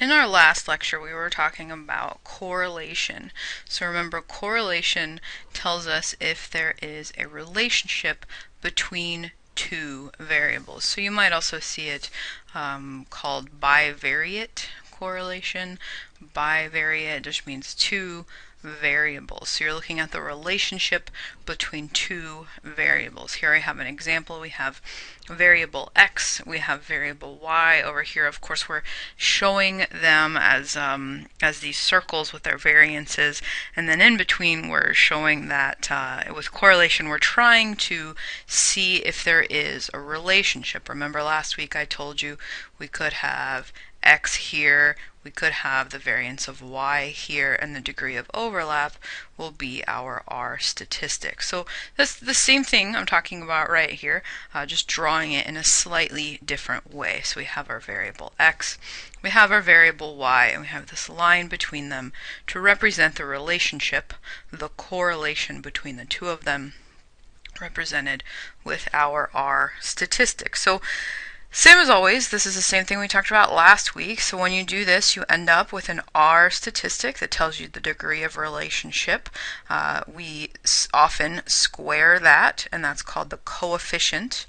In our last lecture, we were talking about correlation. So remember, correlation tells us if there is a relationship between two variables. So you might also see it called bivariate correlation. Bivariate just means two variables. So you're looking at the relationship between two variables. Here I have an example. We have variable x, we have variable y. Over here, of course, we're showing them as these circles with their variances, and then in between we're showing that with correlation we're trying to see if there is a relationship. Remember last week I told you we could have x here, we could have the variance of y here, and the degree of overlap will be our R statistic. So that's the same thing I'm talking about right here, just drawing it in a slightly different way. So we have our variable x, we have our variable y, and we have this line between them to represent the relationship, the correlation between the two of them, represented with our R statistic. So same as always, this is the same thing we talked about last week. So when you do this, you end up with an R statistic that tells you the degree of relationship. We often square that, and that's called the coefficient.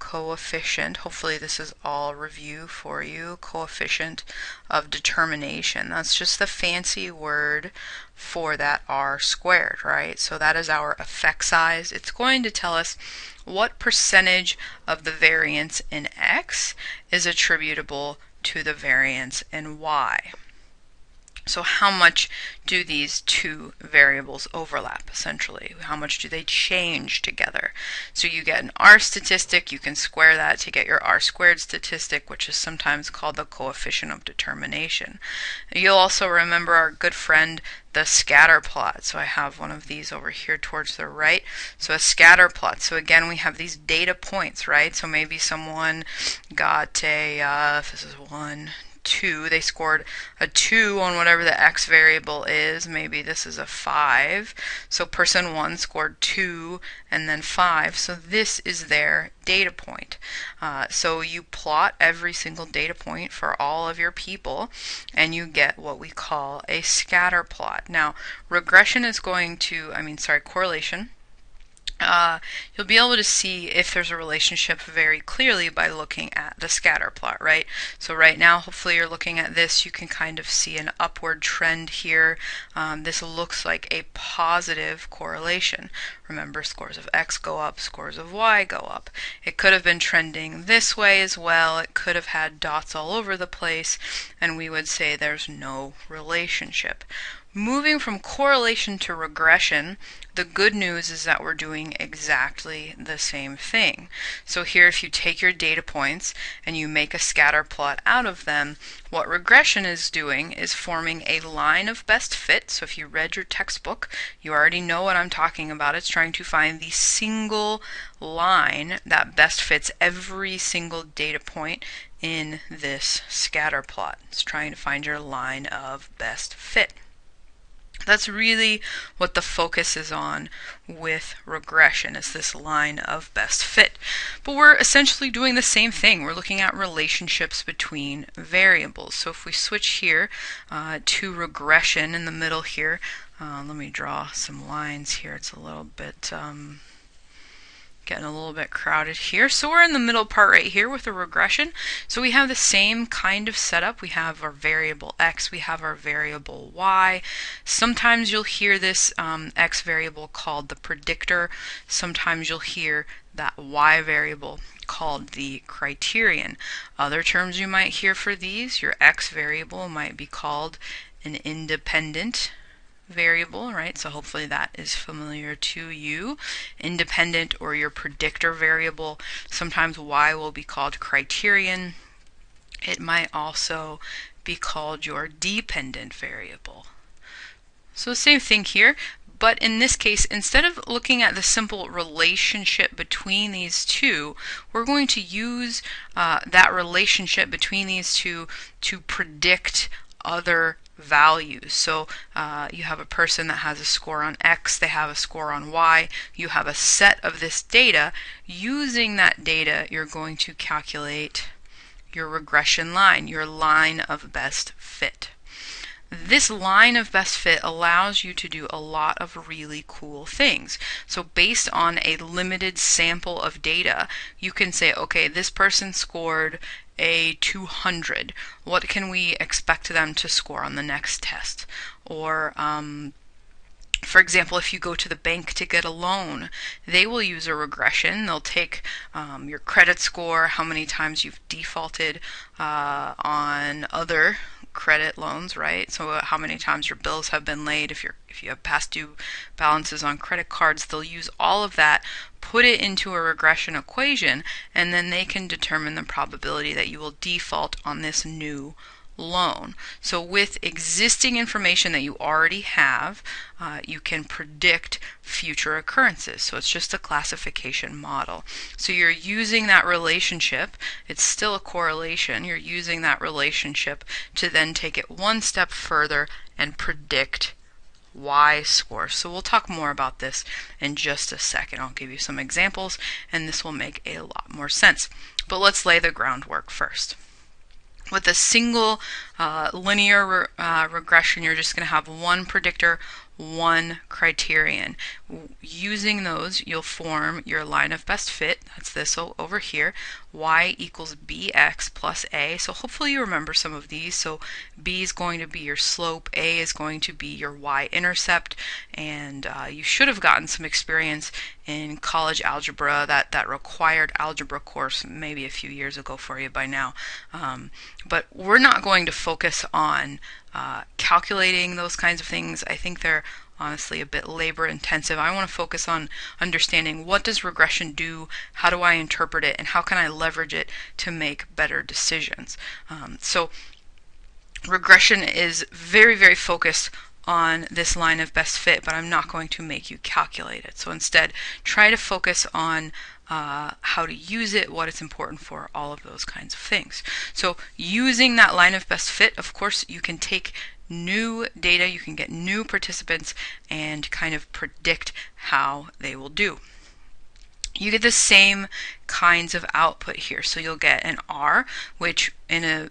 Hopefully this is all review for you. Coefficient of determination. That's just the fancy word for that R squared, right? So that is our effect size. It's going to tell us what percentage of the variance in x is attributable to the variance in y. So how much do these two variables overlap, essentially? How much do they change together? So you get an R statistic, you can square that to get your R squared statistic, which is sometimes called the coefficient of determination. You'll also remember our good friend, the scatter plot. So I have one of these over here towards the right. So a scatter plot. So again, we have these data points, right? So maybe someone got if this is 1, 2, they scored a 2 on whatever the x variable is. Maybe this is a 5. So person 1 scored 2 and then 5. So this is their data point. So you plot every single data point for all of your people and you get what we call a scatter plot. Now, regression is going to, correlation. You'll be able to see if there's a relationship very clearly by looking at the scatter plot, right? So right now, hopefully you're looking at this, you can kind of see an upward trend here. This looks like a positive correlation. Remember, scores of x go up, scores of y go up. It could have been trending this way as well. It could have had dots all over the place, and we would say there's no relationship. Moving from correlation to regression, the good news is that we're doing exactly the same thing. So here, if you take your data points and you make a scatter plot out of them, what regression is doing is forming a line of best fit. So if you read your textbook, you already know what I'm talking about. It's trying to find the single line that best fits every single data point in this scatter plot. It's trying to find your line of best fit. That's really what the focus is on with regression, is this line of best fit. But we're essentially doing the same thing. We're looking at relationships between variables. So if we switch here to regression in the middle here, let me draw some lines here. It's a little bit getting a little bit crowded here. So we're in the middle part right here with the regression. So we have the same kind of setup. We have our variable x, we have our variable y. Sometimes you'll hear this x variable called the predictor. Sometimes you'll hear that y variable called the criterion. Other terms you might hear for these, your x variable might be called an independent variable, right? So hopefully that is familiar to you. Independent, or your predictor variable. Sometimes y will be called criterion. It might also be called your dependent variable. So same thing here, but in this case, instead of looking at the simple relationship between these two, we're going to use that relationship between these two to predict other values. So you have a person that has a score on X, they have a score on Y, you have a set of this data. Using that data, you're going to calculate your regression line, your line of best fit. This line of best fit allows you to do a lot of really cool things. So based on a limited sample of data, you can say, okay, this person scored a 200. What can we expect them to score on the next test? Or for example, if you go to the bank to get a loan, they will use a regression. They'll take your credit score, how many times you've defaulted on other credit loans, right? So how many times your bills have been late, if you have past due balances on credit cards, they'll use all of that, put it into a regression equation, and then they can determine the probability that you will default on this new loan. So with existing information that you already have, you can predict future occurrences. So it's just a classification model. So you're using that relationship, it's still a correlation, you're using that relationship to then take it one step further and predict Y scores. So we'll talk more about this in just a second. I'll give you some examples and this will make a lot more sense. But let's lay the groundwork first. With a single linear regression, you're just going to have one predictor, one criterion. Using those, you'll form your line of best fit. That's this over here. Y equals bx plus a. So hopefully you remember some of these. So b is going to be your slope, a is going to be your y-intercept, and you should have gotten some experience in college algebra, that required algebra course maybe a few years ago for you by now. But we're not going to focus on calculating those kinds of things. I think they're honestly a bit labor intensive. I want to focus on understanding, what does regression do, how do I interpret it, and how can I leverage it to make better decisions. So regression is very, very focused on this line of best fit, but I'm not going to make you calculate it. So instead, try to focus on how to use it, what it's important for, all of those kinds of things. So using that line of best fit, of course, you can take new data, you can get new participants and kind of predict how they will do. You get the same kinds of output here. So you'll get an R, which in a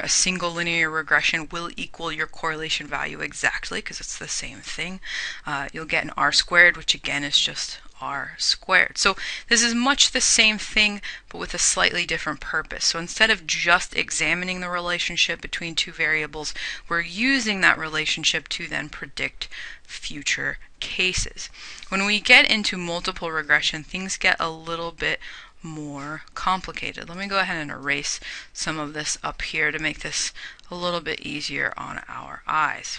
single linear regression will equal your correlation value exactly, because it's the same thing. You'll get an R squared, which again is just R squared. So this is much the same thing, but with a slightly different purpose. So instead of just examining the relationship between two variables, we're using that relationship to then predict future cases. When we get into multiple regression, things get a little bit more complicated. Let me go ahead and erase some of this up here to make this a little bit easier on our eyes.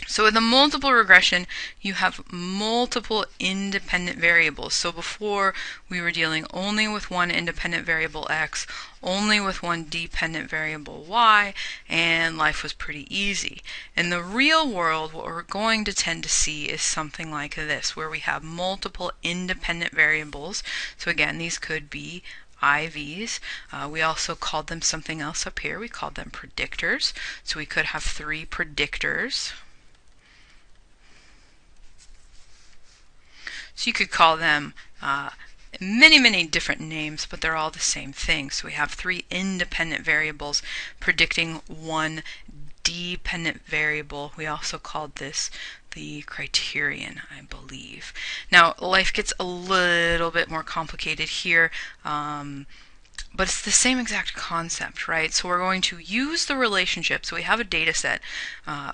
So with a multiple regression, you have multiple independent variables. So before, we were dealing only with one independent variable x, only with one dependent variable y, and life was pretty easy. In the real world, what we're going to tend to see is something like this, where we have multiple independent variables. So again, these could be IVs. We also called them something else up here. We called them predictors. So we could have 3 predictors. So you could call them many, many different names, but they're all the same thing. So we have 3 independent variables predicting one dependent variable. We also called this the criterion, I believe. Now, life gets a little bit more complicated here. But it's the same exact concept, right? So we're going to use the relationship. So we have a data set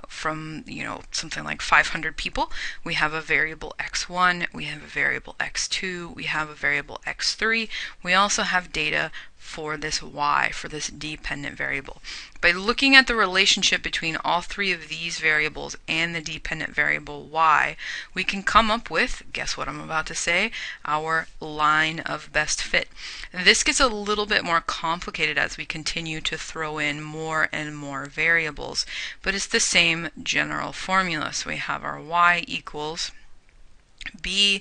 from, something like 500 people. We have a variable x1, we have a variable x2, we have a variable x3. We also have data for this y, for this dependent variable. By looking at the relationship between all 3 of these variables and the dependent variable y, we can come up with, guess what I'm about to say, our line of best fit. This gets a little bit more complicated as we continue to throw in more and more variables, but it's the same general formula. So we have our y equals b1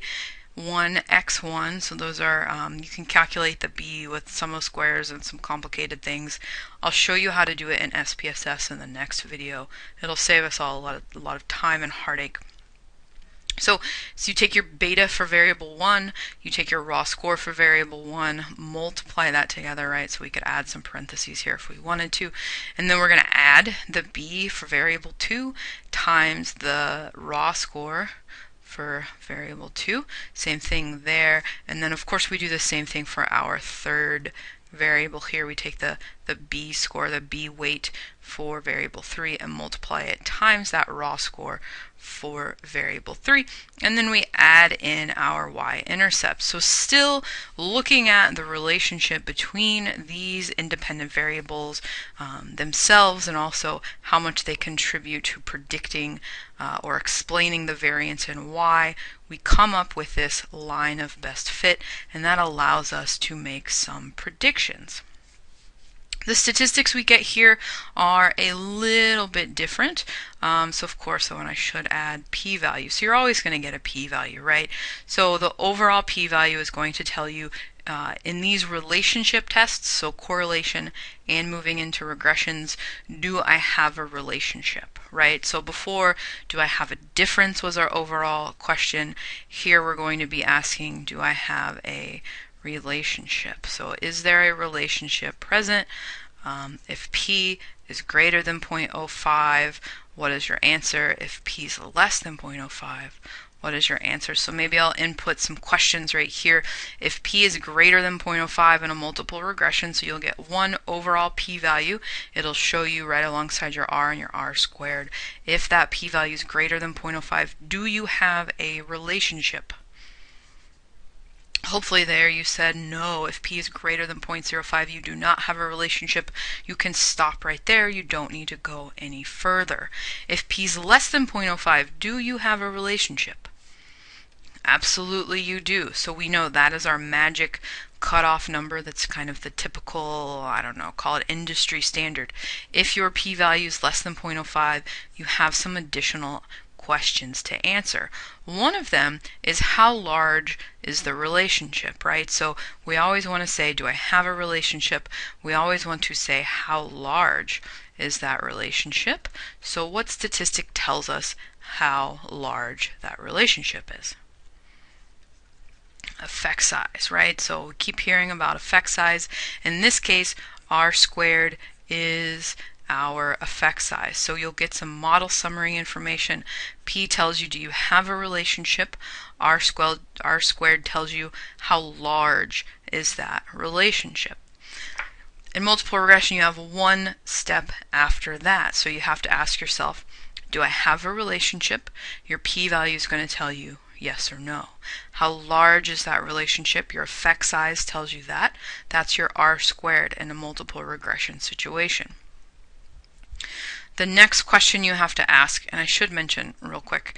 x1, so those are, you can calculate the b with sum of squares and some complicated things. I'll show you how to do it in SPSS in the next video. It'll save us all a lot of time and heartache. So you take your beta for variable 1, you take your raw score for variable 1, multiply that together, right? So we could add some parentheses here if we wanted to. And then we're going to add the b for variable 2 times the raw score for variable 2. Same thing there. And then of course we do the same thing for our third variable here. We take the b score, the b weight for variable 3 and multiply it times that raw score for variable 3, and then we add in our y-intercept. So still looking at the relationship between these independent variables themselves, and also how much they contribute to predicting or explaining the variance in y, we come up with this line of best fit, and that allows us to make some predictions. The statistics we get here are a little bit different. So of course, when I should add p-value. So you're always going to get a p-value, right? So the overall p-value is going to tell you in these relationship tests, so correlation and moving into regressions, do I have a relationship, right? So before, do I have a difference was our overall question. Here we're going to be asking, do I have a relationship? So is there a relationship present? If p is greater than 0.05, what is your answer? If p is less than 0.05, what is your answer? So maybe I'll input some questions right here. If p is greater than 0.05 in a multiple regression, so you'll get one overall p-value. It'll show you right alongside your r and your r squared. If that p-value is greater than 0.05, do you have a relationship? Hopefully there you said no. If p is greater than 0.05, you do not have a relationship. You can stop right there. You don't need to go any further. If p is less than 0.05, do you have a relationship? Absolutely you do. So we know that is our magic cutoff number. That's kind of the typical, I don't know, call it industry standard. If your p-value is less than 0.05, you have some additional questions to answer. One of them is how large is the relationship, right? So we always want to say, do I have a relationship? We always want to say, how large is that relationship? So what statistic tells us how large that relationship is? Effect size, right? So we keep hearing about effect size. In this case, r squared is our effect size. So you'll get some model summary information. P tells you, do you have a relationship? R squared tells you how large is that relationship. In multiple regression, you have one step after that. So you have to ask yourself, do I have a relationship? Your p-value is going to tell you yes or no. How large is that relationship? Your effect size tells you that. That's your r squared in a multiple regression situation. The next question you have to ask, and I should mention real quick,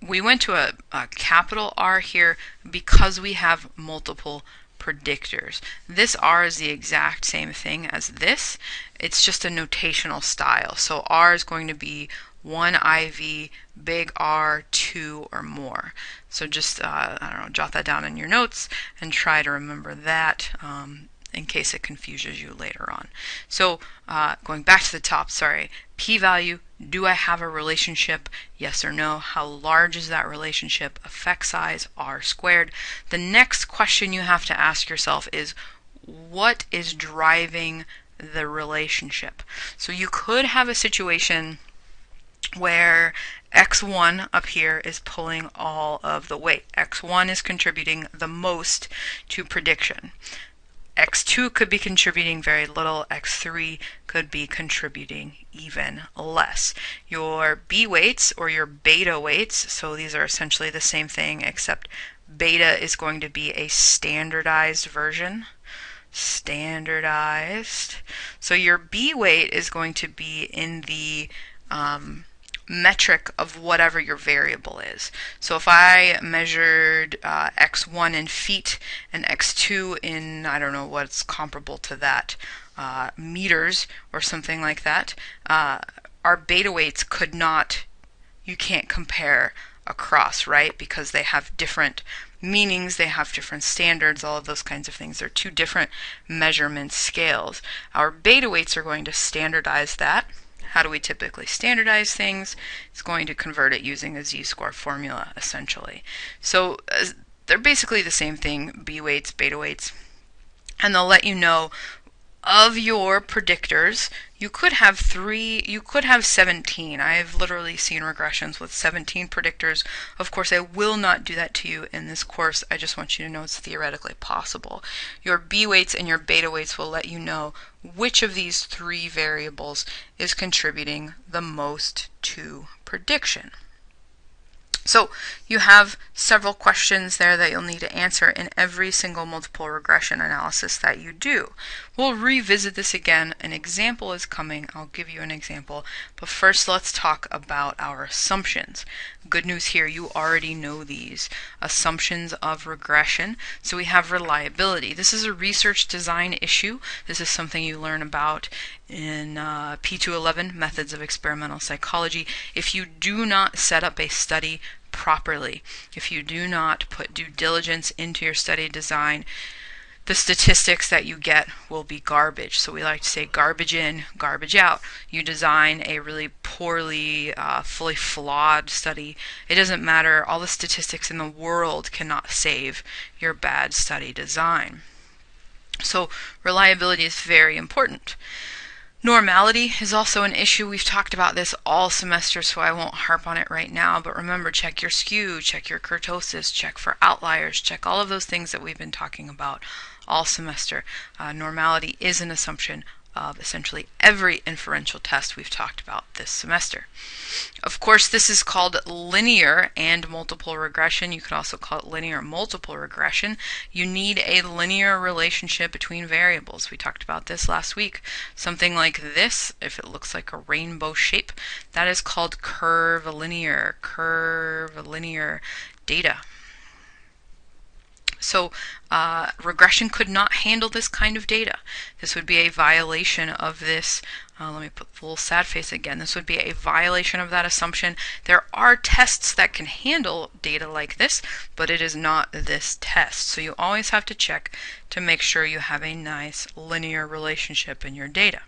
we went to a capital R here because we have multiple predictors. This R is the exact same thing as this. It's just a notational style. So R is going to be 1 IV, big R, 2 or more. So just, I don't know, jot that down in your notes and try to remember that in case it confuses you later on. So going back to the top, sorry, p-value, do I have a relationship? Yes or no. How large is that relationship? Effect size, r squared. The next question you have to ask yourself is, what is driving the relationship? So you could have a situation where x1 up here is pulling all of the weight. x1 is contributing the most to prediction. x2 could be contributing very little, x3 could be contributing even less. Your B weights or your beta weights, so these are essentially the same thing except beta is going to be a standardized version. Standardized. So your B weight is going to be in the metric of whatever your variable is. So if I measured x1 in feet and x2 in, I don't know what's comparable to that, meters or something like that, our beta weights could not, you can't compare across, right? Because they have different meanings, they have different standards, all of those kinds of things. They're two different measurement scales. Our beta weights are going to standardize that How do we typically standardize things? It's going to convert it using a z-score formula, essentially. So they're basically the same thing, B weights, beta weights, and they'll let you know of your predictors. You could have 17. I've literally seen regressions with 17 predictors. Of course, I will not do that to you in this course. I just want you to know it's theoretically possible. Your B weights and your beta weights will let you know which of these 3 variables is contributing the most to prediction. So you have several questions there that you'll need to answer in every single multiple regression analysis that you do. We'll revisit this again. An example is coming. I'll give you an example. But first, let's talk about our assumptions. Good news here, you already know these. Assumptions of regression. So we have reliability. This is a research design issue. This is something you learn about in P211, Methods of Experimental Psychology. If you do not set up a study properly, if you do not put due diligence into your study design, the statistics that you get will be garbage. So we like to say garbage in, garbage out. You design a really poorly, fully flawed study. It doesn't matter. All the statistics in the world cannot save your bad study design. So reliability is very important. Normality is also an issue. We've talked about this all semester, so I won't harp on it right now. But remember, check your skew, check your kurtosis, check for outliers, check all of those things that we've been talking about all semester. Normality is an assumption of essentially every inferential test we've talked about this semester. Of course, this is called linear and multiple regression. You could also call it linear multiple regression. You need a linear relationship between variables. We talked about this last week. Something like this, if it looks like a rainbow shape, that is called curvilinear data. So regression could not handle this kind of data. This would be a violation of this. Let me put the little sad face again. This would be a violation of that assumption. There are tests that can handle data like this, but it is not this test. So you always have to check to make sure you have a nice linear relationship in your data.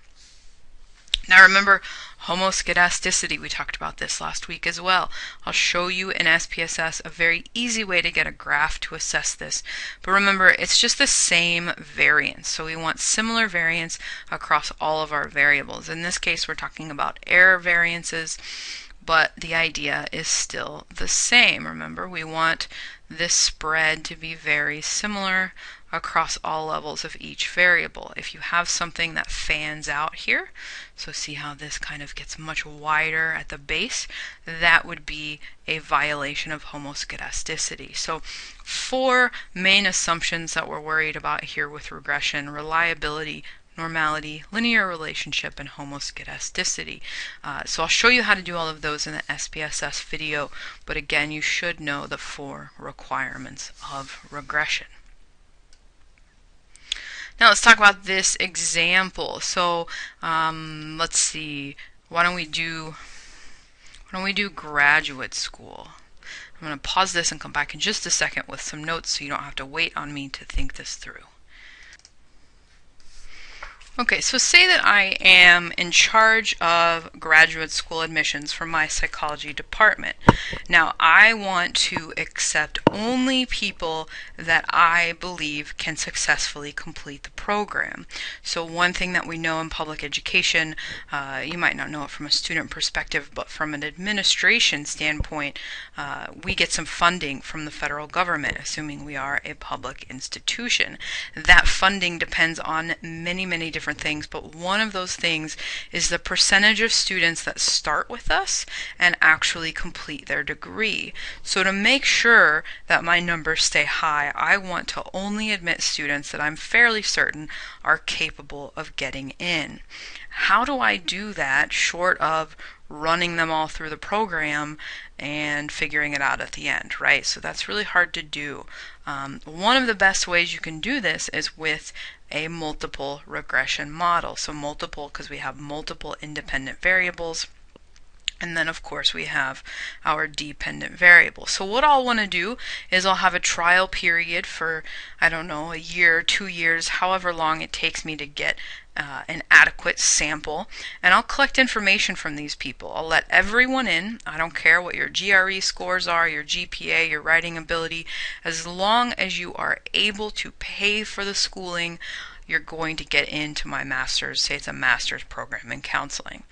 Now remember homoscedasticity. We talked about this last week as well. I'll show you in SPSS a very easy way to get a graph to assess this. But remember, it's just the same variance. So we want similar variance across all of our variables. In this case, we're talking about error variances, but the idea is still the same. Remember, we want this spread to be very similar across all levels of each variable. If you have something that fans out here, so see how this kind of gets much wider at the base, that would be a violation of homoscedasticity. So 4 main assumptions that we're worried about here with regression: reliability, normality, linear relationship, and homoscedasticity. So I'll show you how to do all of those in the SPSS video, but again, you should know the 4 requirements of regression. Now let's talk about this example. So let's see. Why don't we do graduate school? I'm going to pause this and come back in just a second with some notes so you don't have to wait on me to think this through. Okay, so say that I am in charge of graduate school admissions for my psychology department. Now, I want to accept only people that I believe can successfully complete the program. So one thing that we know in public education, you might not know it from a student perspective, but from an administration standpoint, we get some funding from the federal government, assuming we are a public institution. That funding depends on many different things, but one of those things is the percentage of students that start with us and actually complete their degree. So to make sure that my numbers stay high, I want to only admit students that I'm fairly certain are capable of getting in. How do I do that short of running them all through the program and figuring it out at the end, right? So that's really hard to do. One of the best ways you can do this is with a multiple regression model. So multiple because we have multiple independent variables. And then of course we have our dependent variable. So what I'll want to do is I'll have a trial period for, I don't know, a year, 2 years, however long it takes me to get an adequate sample, and I'll collect information from these people. I'll let everyone in. I don't care what your GRE scores are, your GPA, your writing ability. As long as you are able to pay for the schooling, you're going to get into my master's. Say it's a master's program in counseling.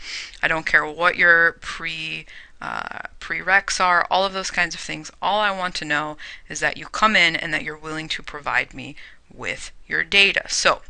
I don't care what your prereqs are, all of those kinds of things. All I want to know is that you come in and that you're willing to provide me with your data. So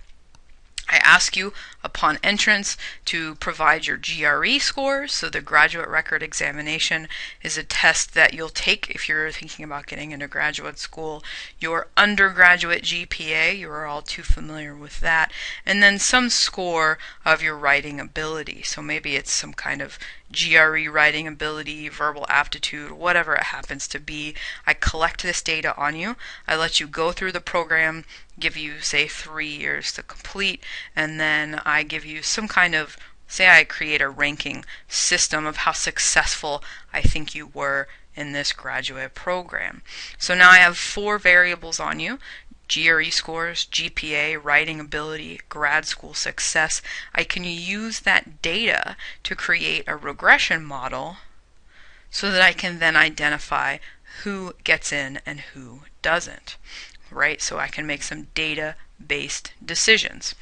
I ask you upon entrance to provide your GRE scores. So the graduate record examination is a test that you'll take if you're thinking about getting into graduate school. Your undergraduate GPA, you are all too familiar with that. And then some score of your writing ability. So maybe it's some kind of GRE writing ability, verbal aptitude, whatever it happens to be. I collect this data on you. I let you go through the program, give you, say, 3 years to complete, and then I give you some kind of, say I create a ranking system of how successful I think you were in this graduate program. So now I have 4 variables on you: GRE scores, GPA, writing ability, grad school success. I can use that data to create a regression model so that I can then identify who gets in and who doesn't, right? So I can make some data-based decisions.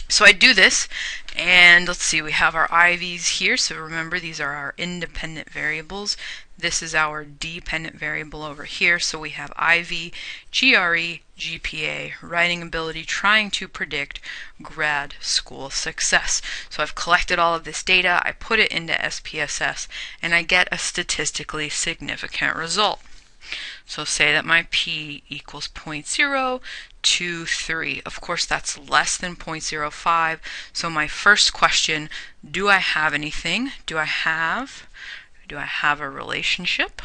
So I do this, and let's see, we have our IVs here. So remember, these are our independent variables. This is our dependent variable over here. So we have IV, GRE, GPA, writing ability, trying to predict grad school success. So I've collected all of this data, I put it into SPSS, and I get a statistically significant result. So say that my P equals 0.023. Of course, that's less than 0.05. So my first question, do I have anything? Do I have a relationship?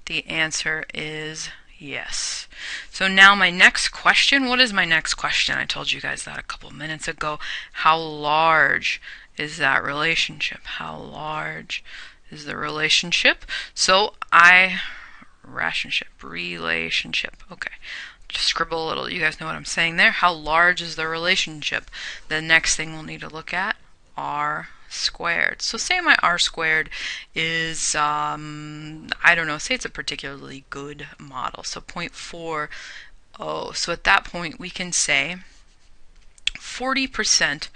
The answer is yes. So now my next question, what is my next question? I told you guys that a couple minutes ago. How large is that relationship? How large is the relationship? So relationship. Okay. Just scribble a little. You guys know what I'm saying there. How large is the relationship? The next thing we'll need to look at, R squared. So say my R squared is, I don't know, say it's a particularly good model. So 0.40. So at that point we can say 40%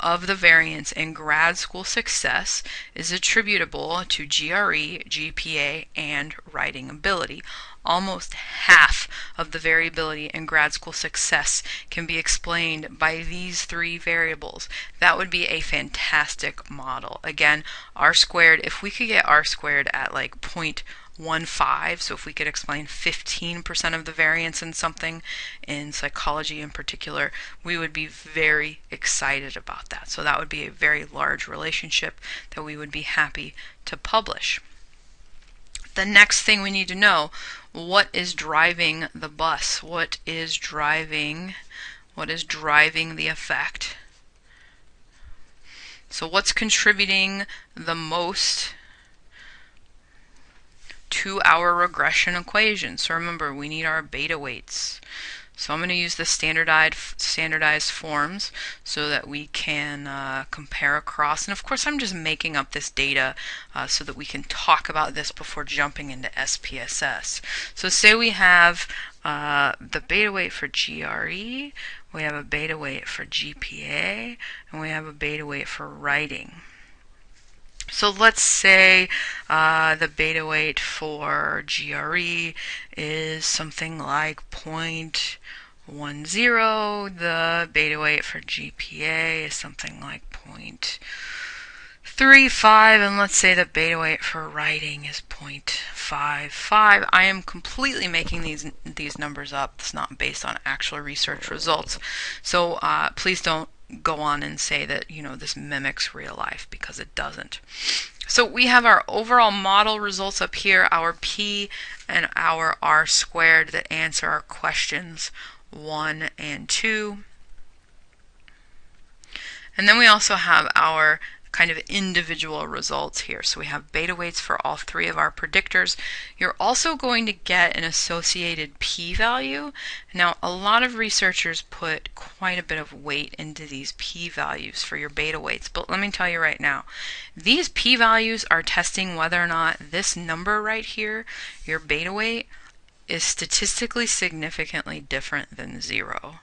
of the variance in grad school success is attributable to GRE, GPA, and writing ability. Almost half of the variability in grad school success can be explained by these 3 variables. That would be a fantastic model. Again, R squared, if we could get R squared at like 0.15, so if we could explain 15% of the variance in something, in psychology in particular, we would be very excited about that. So that would be a very large relationship that we would be happy to publish. The next thing we need to know, what is driving the bus? What is driving the effect? So what's contributing the most to our regression equation? So remember, we need our beta weights. So I'm going to use the standardized forms so that we can compare across. And of course, I'm just making up this data so that we can talk about this before jumping into SPSS. So say we have the beta weight for GRE, we have a beta weight for GPA, and we have a beta weight for writing. So let's say the beta weight for GRE is something like 0.10. The beta weight for GPA is something like 0.35. And let's say the beta weight for writing is 0.55. I am completely making these numbers up. It's not based on actual research results. So please don't go on and say that, this mimics real life, because it doesn't. So we have our overall model results up here, our P and our R squared, that answer our questions 1 and 2. And then we also have our kind of individual results here. So we have beta weights for all three of our predictors. You're also going to get an associated p-value. Now, a lot of researchers put quite a bit of weight into these p-values for your beta weights, but let me tell you right now, these p-values are testing whether or not this number right here, your beta weight, is statistically significantly different than 0.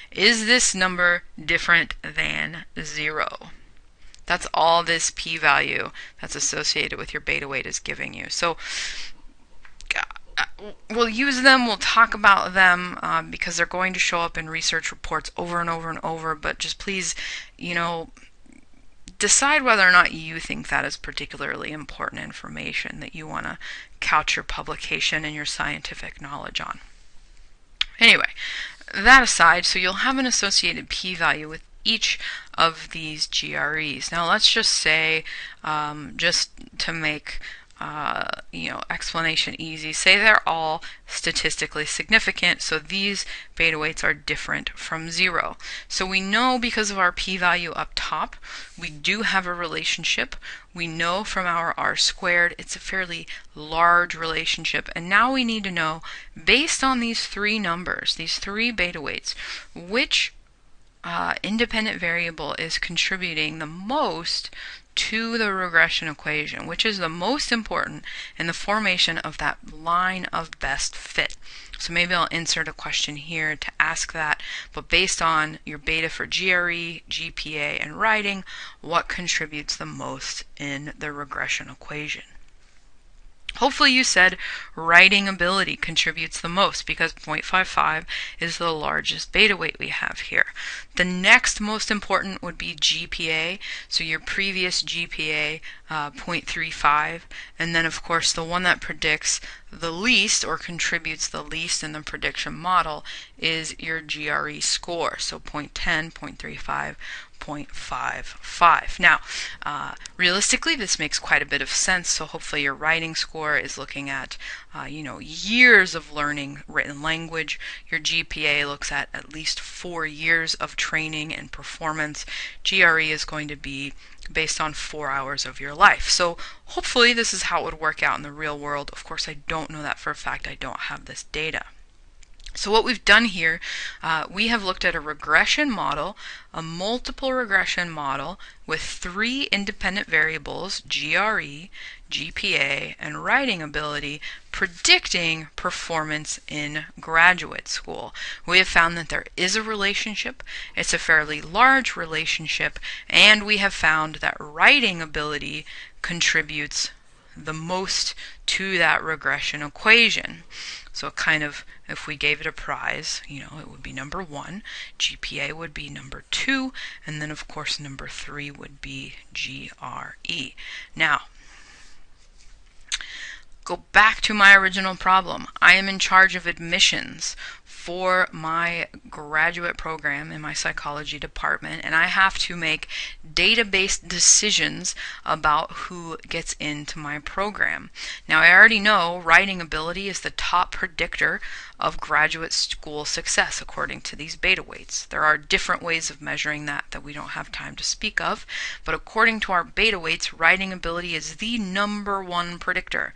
Is this number different than 0? That's all this p-value that's associated with your beta weight is giving you. So we'll use them, we'll talk about them because they're going to show up in research reports over and over and over, but just please, decide whether or not you think that is particularly important information that you want to couch your publication and your scientific knowledge on. Anyway, that aside, so you'll have an associated p-value with each of these GREs. Now let's just say, just to make explanation easy, say they're all statistically significant, so these beta weights are different from 0. So we know because of our p-value up top, we do have a relationship. We know from our r-squared it's a fairly large relationship, and now we need to know, based on these three numbers, these three beta weights, which independent variable is contributing the most to the regression equation, which is the most important in the formation of that line of best fit. So maybe I'll insert a question here to ask that, but based on your beta for GRE, GPA, and writing, what contributes the most in the regression equation? Hopefully you said writing ability contributes the most because 0.55 is the largest beta weight we have here. The next most important would be GPA, so your previous GPA 0.35, and then of course the one that predicts the least or contributes the least in the prediction model is your GRE score, so 0.10, 0.35, 0.55. Now, realistically, this makes quite a bit of sense, so hopefully your writing score is looking at years of learning written language. Your GPA looks at least 4 years of training and performance. GRE is going to be based on 4 hours of your life. So hopefully this is how it would work out in the real world. Of course, I don't know that for a fact. I don't have this data. So what we've done here, we have looked at a regression model, a multiple regression model with 3 independent variables, GRE, GPA, and writing ability, predicting performance in graduate school. We have found that there is a relationship. It's a fairly large relationship, and we have found that writing ability contributes the most to that regression equation. So kind of, if we gave it a prize, it would be number 1, GPA would be number 2, and then of course number 3 would be GRE. Now, go back to my original problem. I am in charge of admissions for my graduate program in my psychology department, and I have to make data-based decisions about who gets into my program. Now, I already know writing ability is the top predictor of graduate school success according to these beta weights. There are different ways of measuring that we don't have time to speak of, but according to our beta weights, writing ability is the number 1 predictor.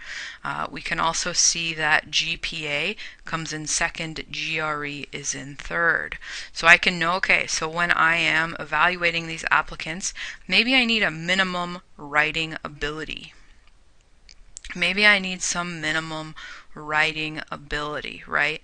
We can also see that GPA comes in second, GRE is in third. So I can know, okay, so when I am evaluating these applicants, maybe I need a minimum writing ability. Maybe I need some minimum writing ability, right?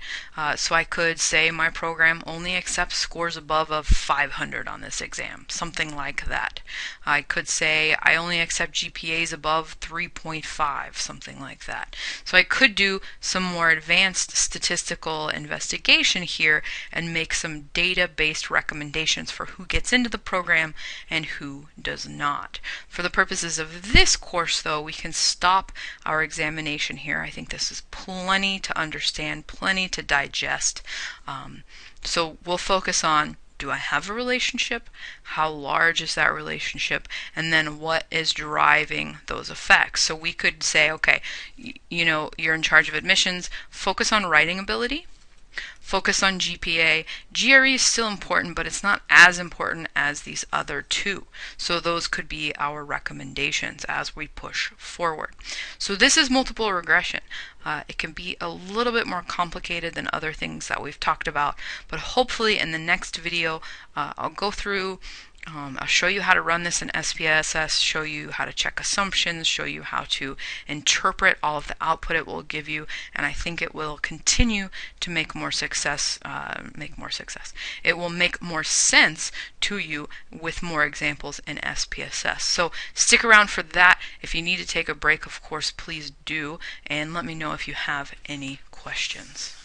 So I could say my program only accepts scores above of 500 on this exam, something like that. I could say I only accept GPAs above 3.5, something like that. So I could do some more advanced statistical investigation here and make some data-based recommendations for who gets into the program and who does not. For the purposes of this course, though, we can stop our examination here. I think this is plenty to understand, plenty to digest. So we'll focus on, do I have a relationship? How large is that relationship? And then what is driving those effects? So we could say, okay, you're in charge of admissions, focus on writing ability, focus on GPA. GRE is still important, but it's not as important as these other two. So those could be our recommendations as we push forward. So this is multiple regression. It can be a little bit more complicated than other things that we've talked about, but hopefully in the next video I'll go through, I'll show you how to run this in SPSS, show you how to check assumptions, show you how to interpret all of the output it will give you, and I think it will continue to make more success. It will make more sense to you with more examples in SPSS. So stick around for that. If you need to take a break, of course, please do, and let me know if you have any questions.